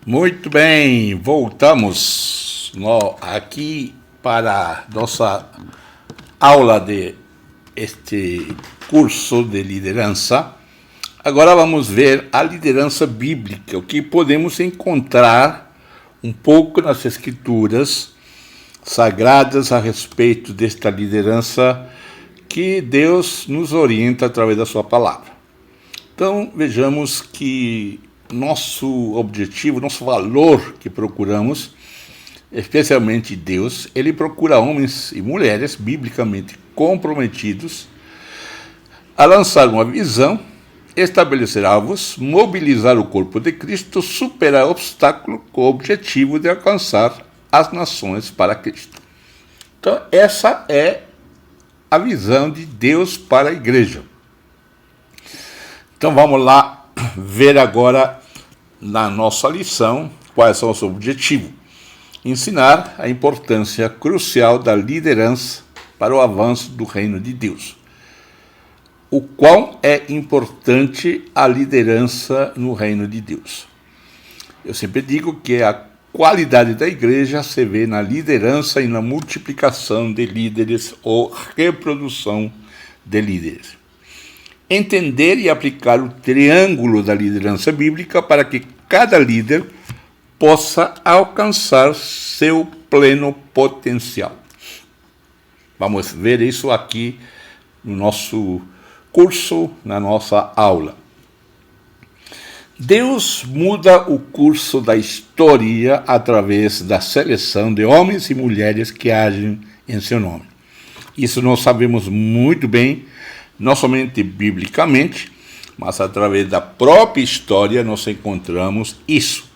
Muito bem, voltamos aqui para nossa aula de este curso de liderança. Agora vamos ver a liderança bíblica, o que podemos encontrar um pouco nas escrituras sagradas a respeito desta liderança que Deus nos orienta através da sua palavra. Então vejamos que nosso objetivo, nosso valor que procuramos, especialmente Deus, ele procura homens e mulheres biblicamente comprometidos a lançar uma visão, estabelecer alvos, mobilizar o corpo de Cristo, superar obstáculos com o objetivo de alcançar as nações para Cristo. Então essa é a visão de Deus para a igreja. Então vamos lá ver agora na nossa lição quais são os objetivos. Ensinar a importância crucial da liderança para o avanço do reino de Deus. O quão é importante a liderança no reino de Deus. Eu sempre digo que a qualidade da igreja se vê na liderança e na multiplicação de líderes ou reprodução de líderes. Entender e aplicar o triângulo da liderança bíblica para que cada líder possa alcançar seu pleno potencial. Vamos ver isso aqui no nosso curso, na nossa aula. Deus muda o curso da história através da seleção de homens e mulheres que agem em seu nome. Isso nós sabemos muito bem, não somente biblicamente, mas através da própria história nós encontramos isso.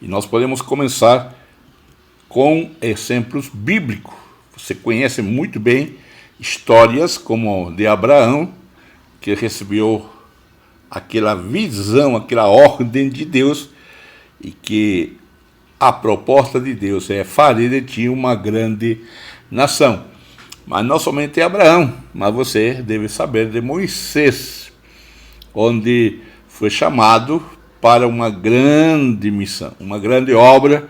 E nós podemos começar com exemplos bíblicos. Você conhece muito bem histórias como de Abraão, que recebeu aquela visão, aquela ordem de Deus, e que a proposta de Deus é fazer de ti uma grande nação. Mas não somente Abraão, mas você deve saber de Moisés, onde foi chamado para uma grande missão, uma grande obra,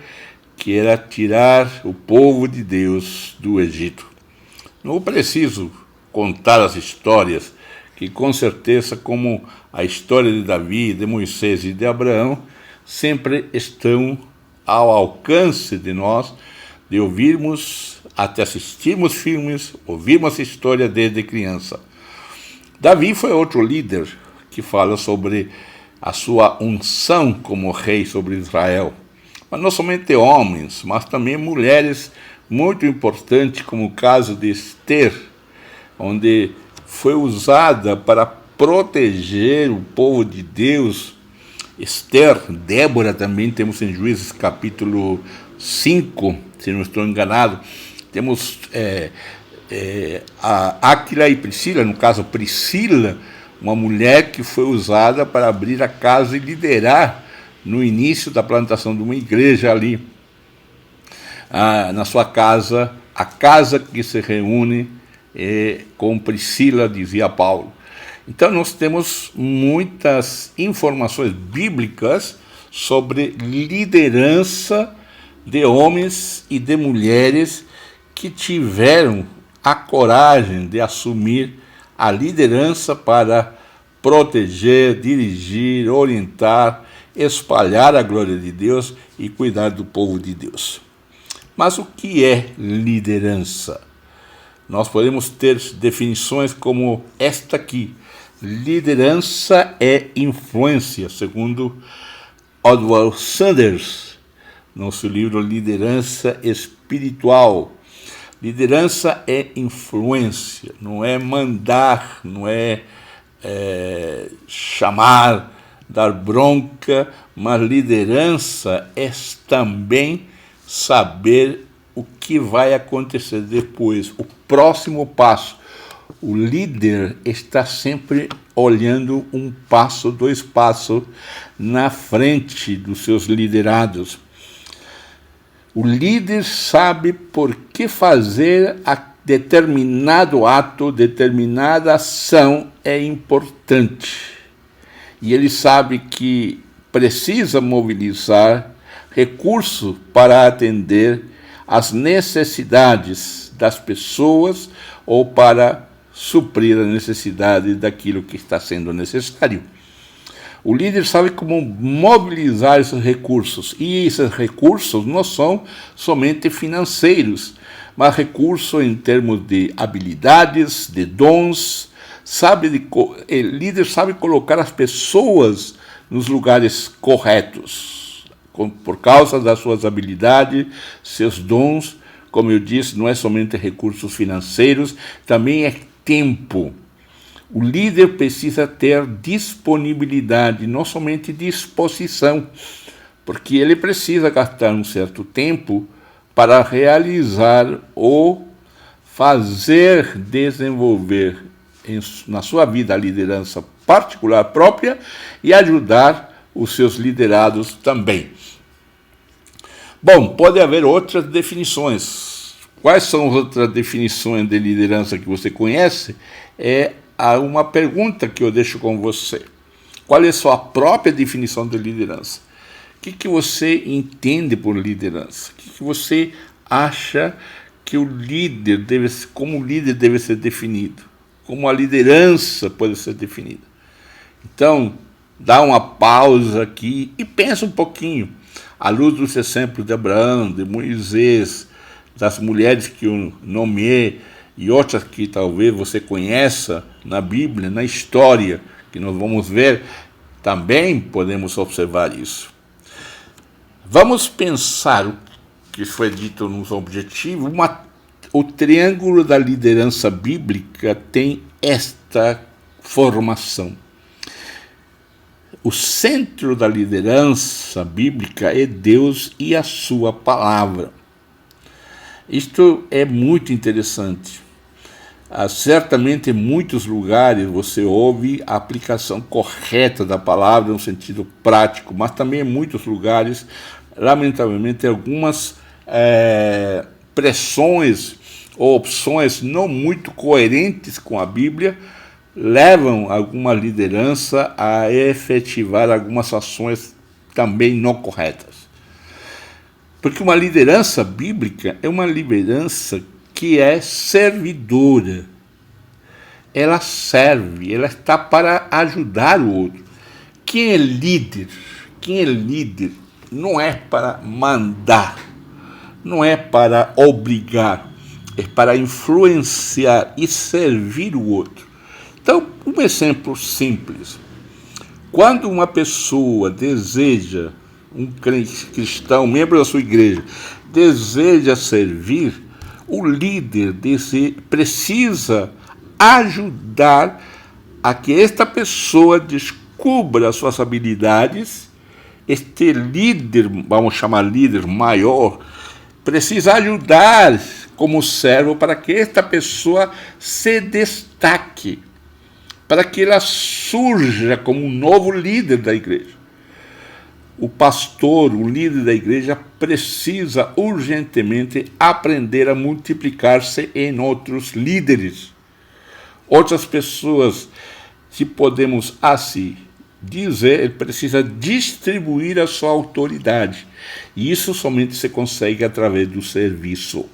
que era tirar o povo de Deus do Egito. Não preciso contar as histórias, que com certeza, como a história de Davi, de Moisés e de Abraão, sempre estão ao alcance de nós, de ouvirmos, até assistirmos filmes, ouvirmos a história desde criança. Davi foi outro líder que fala sobre a sua unção como rei sobre Israel. Mas não somente homens, mas também mulheres muito importantes, como o caso de Esther, onde foi usada para proteger o povo de Deus. Esther, Débora também temos em Juízes capítulo 5, se não estou enganado. Temos a Áquila e Priscila, no caso Priscila, uma mulher que foi usada para abrir a casa e liderar no início da plantação de uma igreja ali, na sua casa, a casa que se reúne com Priscila, dizia Paulo. Então nós temos muitas informações bíblicas sobre liderança de homens e de mulheres que tiveram a coragem de assumir a liderança para proteger, dirigir, orientar, espalhar a glória de Deus e cuidar do povo de Deus. Mas o que é liderança? Nós podemos ter definições como esta aqui. Liderança é influência, segundo Oswald Sanders, nosso livro Liderança Espiritual. Liderança é influência, não é mandar, não é chamar, dar bronca, mas liderança é também saber o que vai acontecer depois, o próximo passo. O líder está sempre olhando um passo, 2 passos na frente dos seus liderados. O líder sabe por que fazer determinado ato, determinada ação é importante. E ele sabe que precisa mobilizar recurso para atender às necessidades das pessoas ou para suprir a necessidade daquilo que está sendo necessário. O líder sabe como mobilizar esses recursos, e esses recursos não são somente financeiros, mas recursos em termos de habilidades, de dons. O líder sabe colocar as pessoas nos lugares corretos, por causa das suas habilidades, seus dons. Como eu disse, não é somente recursos financeiros, também é tempo. O líder precisa ter disponibilidade, não somente disposição, porque ele precisa gastar um certo tempo para realizar ou fazer desenvolver na sua vida a liderança particular própria e ajudar os seus liderados também. Bom, pode haver outras definições. Quais são as outras definições de liderança que você conhece? Há uma pergunta que eu deixo com você. Qual é a sua própria definição de liderança? O que você entende por liderança? O que você acha que como o líder deve ser definido? Como a liderança pode ser definida? Então, dá uma pausa aqui e pensa um pouquinho. À luz dos exemplos de Abraão, de Moisés, das mulheres que eu nomeei, e outras que talvez você conheça na Bíblia, na história, que nós vamos ver, também podemos observar isso. Vamos pensar o que foi dito nos objetivos. O triângulo da liderança bíblica tem esta formação. O centro da liderança bíblica é Deus e a sua palavra. Isto é muito interessante. Certamente em muitos lugares você ouve a aplicação correta da palavra no sentido prático, mas também em muitos lugares, lamentavelmente, algumas pressões ou opções não muito coerentes com a Bíblia levam alguma liderança a efetivar algumas ações também não corretas. Porque uma liderança bíblica é uma liderança que é servidora. Ela serve, ela está para ajudar o outro. Quem é líder? Quem é líder não é para mandar, não é para obrigar, é para influenciar e servir o outro. Então, um exemplo simples. Quando uma pessoa deseja, um cristão, membro da sua igreja, deseja servir, o líder precisa ajudar a que esta pessoa descubra as suas habilidades. Este líder, vamos chamar líder maior, precisa ajudar como servo para que esta pessoa se destaque, para que ela surja como um novo líder da igreja. O pastor, o líder da igreja, precisa urgentemente aprender a multiplicar-se em outros líderes. Outras pessoas, se podemos assim dizer, ele precisa distribuir a sua autoridade. E isso somente se consegue através do serviço.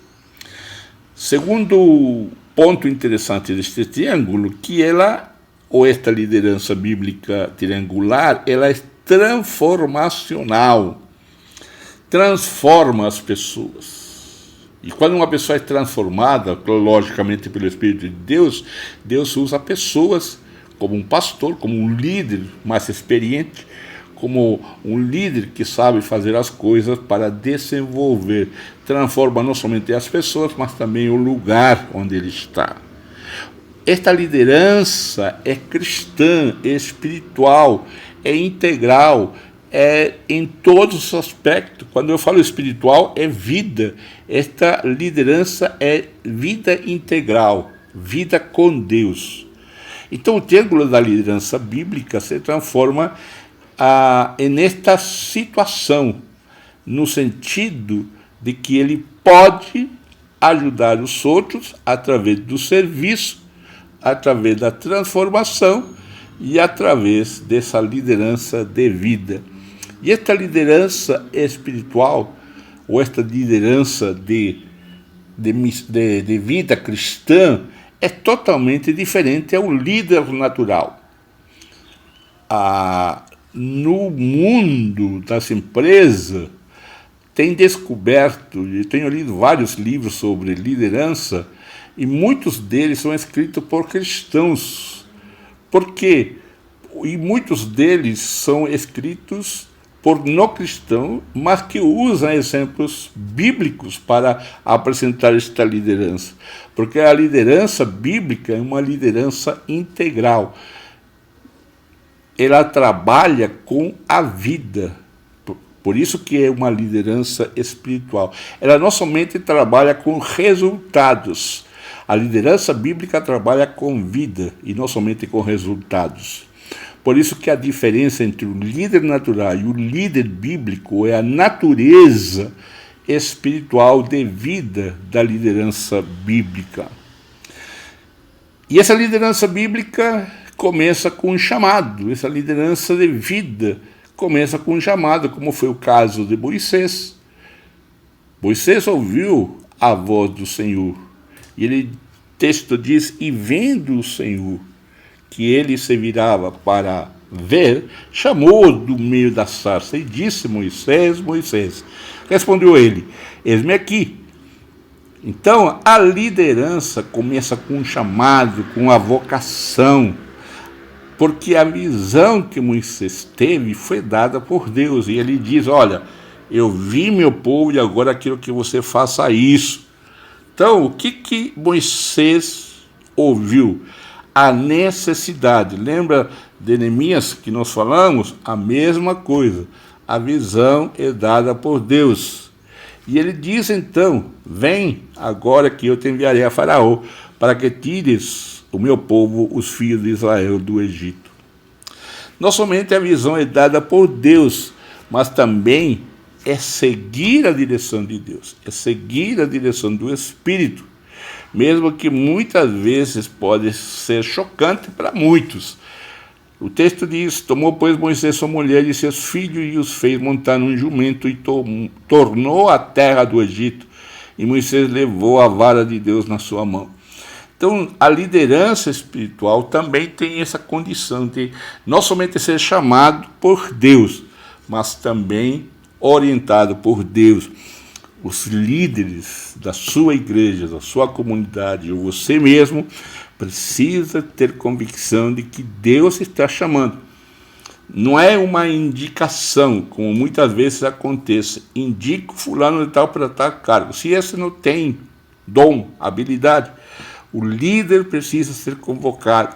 Segundo ponto interessante deste triângulo, que esta liderança bíblica triangular, ela é transformacional, transforma as pessoas. E quando uma pessoa é transformada, logicamente pelo Espírito de Deus, Deus usa pessoas como um pastor, como um líder mais experiente, como um líder que sabe fazer as coisas para desenvolver, transforma não somente as pessoas, mas também o lugar onde ele está. Esta liderança é cristã, é espiritual, é integral, é em todos os aspectos. Quando eu falo espiritual, é vida. Esta liderança é vida integral, vida com Deus. Então, o triângulo da liderança bíblica se transforma nesta situação, no sentido de que ele pode ajudar os outros através do serviço, através da transformação e através dessa liderança de vida. E esta liderança espiritual, ou esta liderança de vida cristã, é totalmente diferente ao líder natural. No mundo das empresas, tem descoberto, e tenho lido vários livros sobre liderança, e muitos deles são escritos por cristãos. Por quê? E muitos deles são escritos por não cristãos, mas que usam exemplos bíblicos para apresentar esta liderança. Porque a liderança bíblica é uma liderança integral. Ela trabalha com a vida. Por isso que é uma liderança espiritual. Ela não somente trabalha com resultados. A liderança bíblica trabalha com vida e não somente com resultados. Por isso que a diferença entre o líder natural e o líder bíblico é a natureza espiritual de vida da liderança bíblica. E essa liderança bíblica começa com um chamado, essa liderança de vida começa com um chamado, como foi o caso de Moisés. Moisés ouviu a voz do Senhor, e o texto diz, e vendo o Senhor, que ele se virava para ver, chamou do meio da sarça e disse, Moisés, Moisés. Respondeu ele, eis-me aqui. Então, a liderança começa com um chamado, com a vocação, porque a visão que Moisés teve foi dada por Deus. E ele diz, olha, eu vi meu povo e agora quero que você faça isso. Então, o que Moisés ouviu? A necessidade. Lembra de Neemias que nós falamos? A mesma coisa. A visão é dada por Deus. E ele diz então, vem agora que eu te enviarei a Faraó, para que tires o meu povo, os filhos de Israel, do Egito. Não somente a visão é dada por Deus, mas também é seguir a direção de Deus, é seguir a direção do Espírito, mesmo que muitas vezes pode ser chocante para muitos. O texto diz, tomou, pois, Moisés sua mulher e seus filhos e os fez montar num jumento e tornou a terra do Egito, e Moisés levou a vara de Deus na sua mão. Então, a liderança espiritual também tem essa condição de não somente ser chamado por Deus, mas também orientado por Deus. Os líderes da sua igreja, da sua comunidade, ou você mesmo, precisa ter convicção de que Deus está chamando. Não é uma indicação, como muitas vezes acontece. Indico fulano de tal para tal cargo. Se esse não tem dom, habilidade, o líder precisa ser convocado.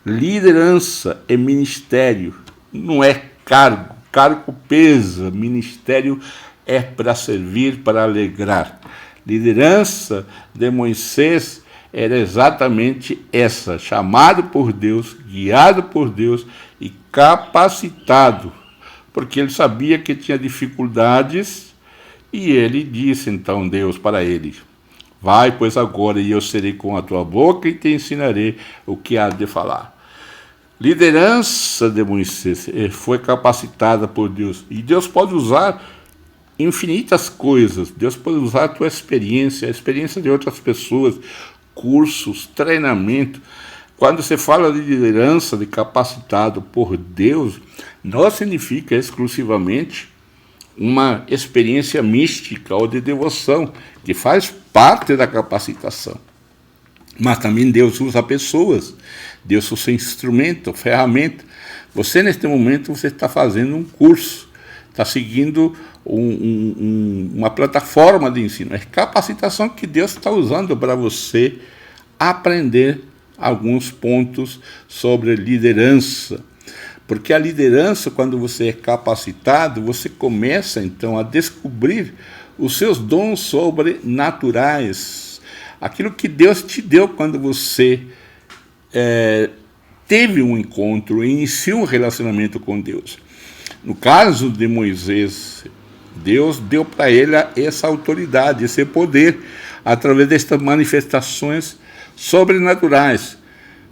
Liderança é ministério, não é cargo. Cargo pesa, ministério é para servir, para alegrar. Liderança de Moisés era exatamente essa, chamado por Deus, guiado por Deus e capacitado, porque ele sabia que tinha dificuldades e ele disse então Deus para ele, vai, pois agora, e eu serei com a tua boca e te ensinarei o que há de falar. Liderança de Moisés foi capacitada por Deus. E Deus pode usar infinitas coisas. Deus pode usar a tua experiência, a experiência de outras pessoas, cursos, treinamento. Quando você fala de liderança, de capacitado por Deus, não significa exclusivamente uma experiência mística ou de devoção, que faz parte da capacitação. Mas também Deus usa pessoas, Deus usa instrumento, ferramenta. Você, neste momento, você está fazendo um curso, está seguindo uma plataforma de ensino. É capacitação que Deus está usando para você aprender alguns pontos sobre liderança. Porque a liderança, quando você é capacitado, você começa, então, a descobrir os seus dons sobrenaturais. Aquilo que Deus te deu quando você teve um encontro, iniciou um relacionamento com Deus. No caso de Moisés, Deus deu para ele essa autoridade, esse poder, através destas manifestações sobrenaturais.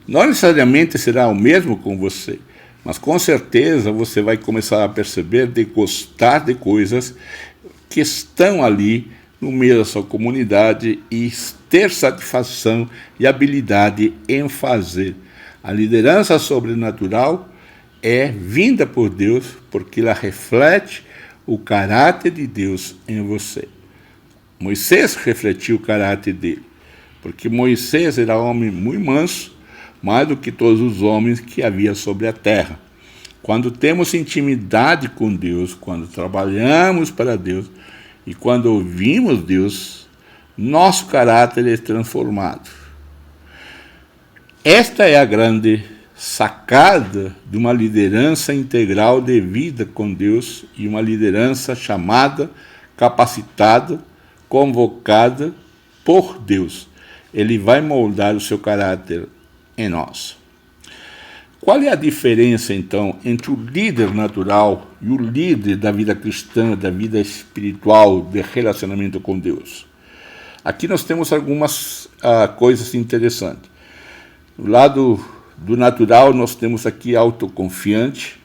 Não necessariamente será o mesmo com você, Mas com certeza você vai começar a perceber, de gostar de coisas que estão ali no meio da sua comunidade e ter satisfação e habilidade em fazer. A liderança sobrenatural é vinda por Deus porque ela reflete o caráter de Deus em você. Moisés refletiu o caráter dele, porque Moisés era um homem muito manso, mais do que todos os homens que havia sobre a terra. Quando temos intimidade com Deus, quando trabalhamos para Deus e quando ouvimos Deus, nosso caráter é transformado. Esta é a grande sacada de uma liderança integral de vida com Deus e uma liderança chamada, capacitada, convocada por Deus. Ele vai moldar o seu caráter em nós. Qual é a diferença, então, entre o líder natural e o líder da vida cristã, da vida espiritual, de relacionamento com Deus? Aqui nós temos algumas coisas interessantes. Do lado do natural, nós temos aqui autoconfiante,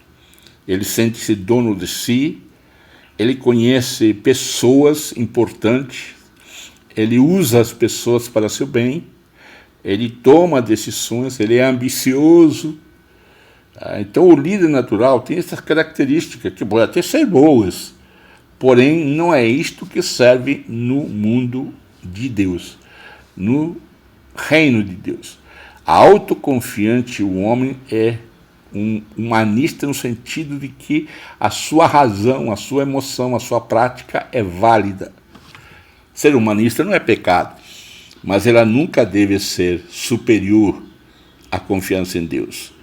ele sente-se dono de si, ele conhece pessoas importantes, ele usa as pessoas para seu bem, ele toma decisões, ele é ambicioso. Então o líder natural tem essas características que podem até ser boas, porém não é isto que serve no mundo de Deus, no reino de Deus. Autoconfiante, o homem é um humanista no sentido de que a sua razão, a sua emoção, a sua prática é válida. Ser humanista não é pecado, mas ela nunca deve ser superior à confiança em Deus.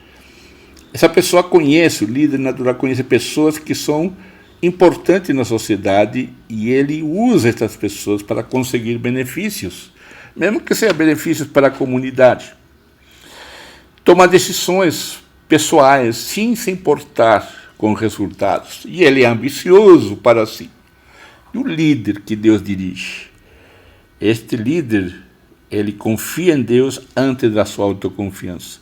Essa pessoa conhece, o líder natural conhece pessoas que são importantes na sociedade e ele usa essas pessoas para conseguir benefícios, mesmo que sejam benefícios para a comunidade. Toma decisões pessoais, sem se importar com resultados. E ele é ambicioso para si. E o líder que Deus dirige? Este líder, ele confia em Deus antes da sua autoconfiança.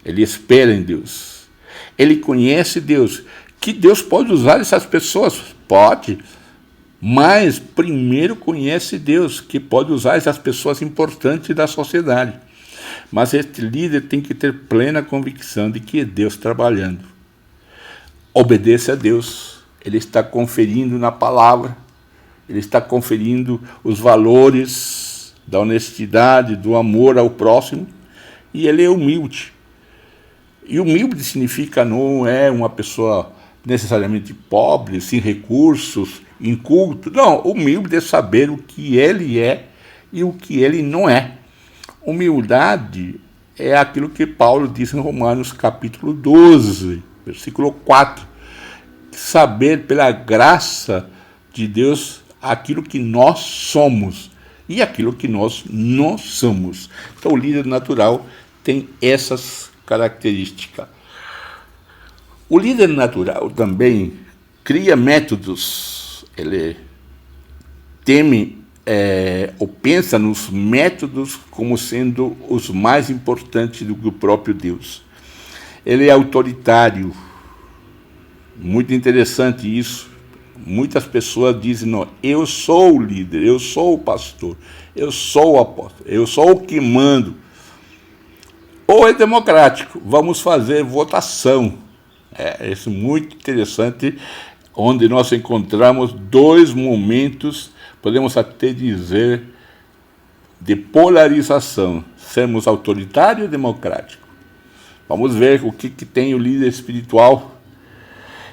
Ele espera em Deus. Ele conhece Deus. Que Deus pode usar essas pessoas? Pode. Mas primeiro conhece Deus, que pode usar essas pessoas importantes da sociedade. Mas este líder tem que ter plena convicção de que é Deus trabalhando. Obedeça a Deus. Ele está conferindo na palavra. Ele está conferindo os valores da honestidade, do amor ao próximo. E ele é humilde. E humilde significa não é uma pessoa necessariamente pobre, sem recursos, inculto. Não, humilde é saber o que ele é e o que ele não é. Humildade é aquilo que Paulo diz em Romanos capítulo 12, versículo 4. Saber pela graça de Deus aquilo que nós somos e aquilo que nós não somos. Então o líder natural tem essas características. O líder natural também cria métodos, ele teme ou pensa nos métodos como sendo os mais importantes do que o próprio Deus. Ele é autoritário, muito interessante isso. Muitas pessoas dizem, não, eu sou o líder, eu sou o pastor, eu sou o apóstolo, eu sou o que mando. Ou é democrático, vamos fazer votação. Isso é muito interessante, onde nós encontramos dois momentos, podemos até dizer, de polarização. Sermos autoritário ou democrático. Vamos ver o que tem o líder espiritual.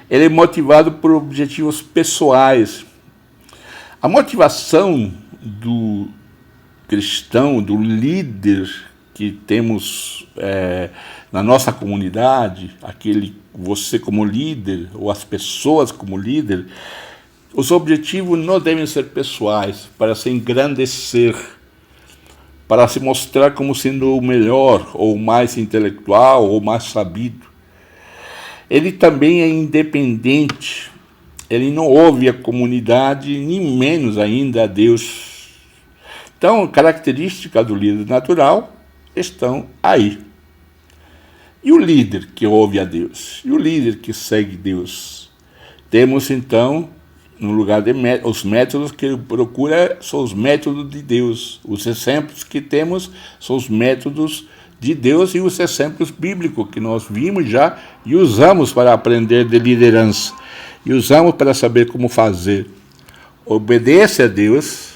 Ele é motivado por objetivos pessoais. A motivação do cristão, do líder que temos na nossa comunidade, você como líder, ou as pessoas como líder, os objetivos não devem ser pessoais, para se engrandecer, para se mostrar como sendo o melhor, ou o mais intelectual, ou mais sabido. Ele também é independente, ele não ouve a comunidade, nem menos ainda a Deus. Então, características do líder natural estão aí. E o líder que ouve a Deus? E o líder que segue Deus? Temos então, no lugar de os métodos que ele procura são os métodos de Deus. Os exemplos que temos são os métodos de Deus e os exemplos bíblicos que nós vimos já e usamos para aprender de liderança. E usamos para saber como fazer. Obedece a Deus,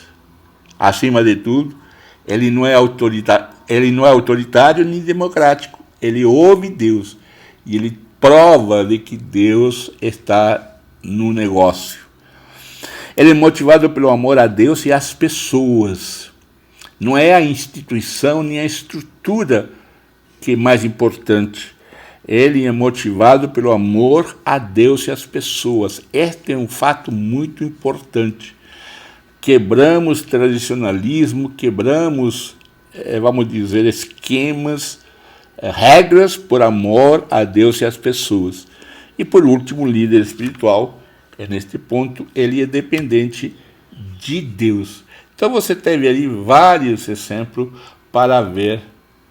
acima de tudo. Ele não é autoritário nem democrático. Ele ouve Deus e ele prova de que Deus está no negócio. Ele é motivado pelo amor a Deus e às pessoas. Não é a instituição nem a estrutura que é mais importante. Ele é motivado pelo amor a Deus e às pessoas. Este é um fato muito importante. Quebramos tradicionalismo, quebramos, vamos dizer, esquemas, regras por amor a Deus e às pessoas. E por último, o líder espiritual, neste ponto, ele é dependente de Deus. Então você teve ali vários exemplos para ver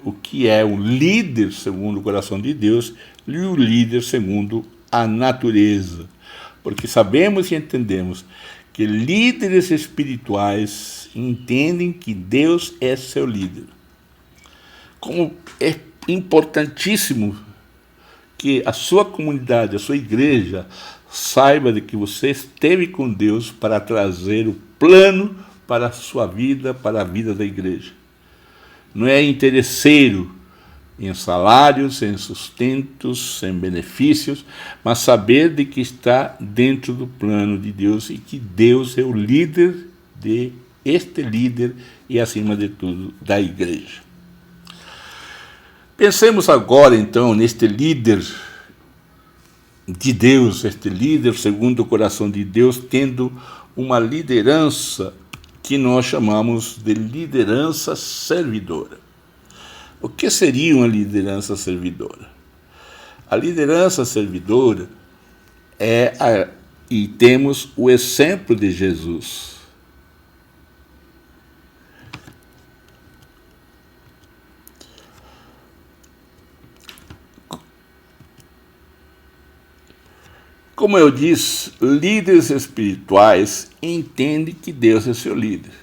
o que é o líder segundo o coração de Deus e o líder segundo a natureza. Porque sabemos e entendemos que líderes espirituais entendem que Deus é seu líder. Como é importantíssimo que a sua comunidade, a sua igreja, saiba de que você esteve com Deus para trazer o plano para a sua vida, para a vida da igreja. Não é interesseiro em salários, em sustentos, em benefícios, mas saber de que está dentro do plano de Deus e que Deus é o líder de este líder e, acima de tudo, da igreja. Pensemos agora, então, neste líder de Deus, este líder segundo o coração de Deus, tendo uma liderança que nós chamamos de liderança servidora. O que seria uma servidora? A liderança servidora e temos o exemplo de Jesus. Como eu disse, líderes espirituais entendem que Deus é seu líder.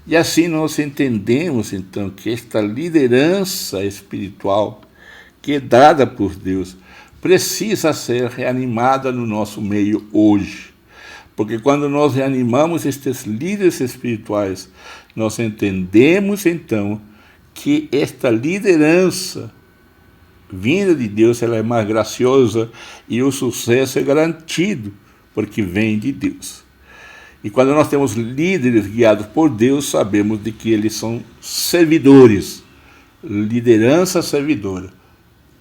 E assim nós entendemos, então, que esta liderança espiritual, que é dada por Deus, precisa ser reanimada no nosso meio hoje. Porque quando nós reanimamos estes líderes espirituais, nós entendemos, então, que esta liderança vinda de Deus, ela é mais graciosa e o sucesso é garantido, porque vem de Deus. E quando nós temos líderes guiados por Deus, sabemos de que eles são servidores, liderança servidora.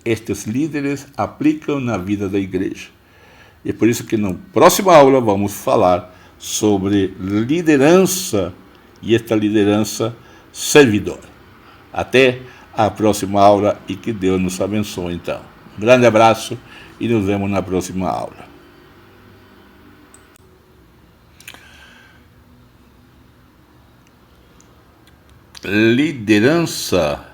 Estes líderes aplicam na vida da igreja. E é por isso que na próxima aula vamos falar sobre liderança e esta liderança servidora. Até a próxima aula e que Deus nos abençoe então. Um grande abraço e nos vemos na próxima aula. Liderança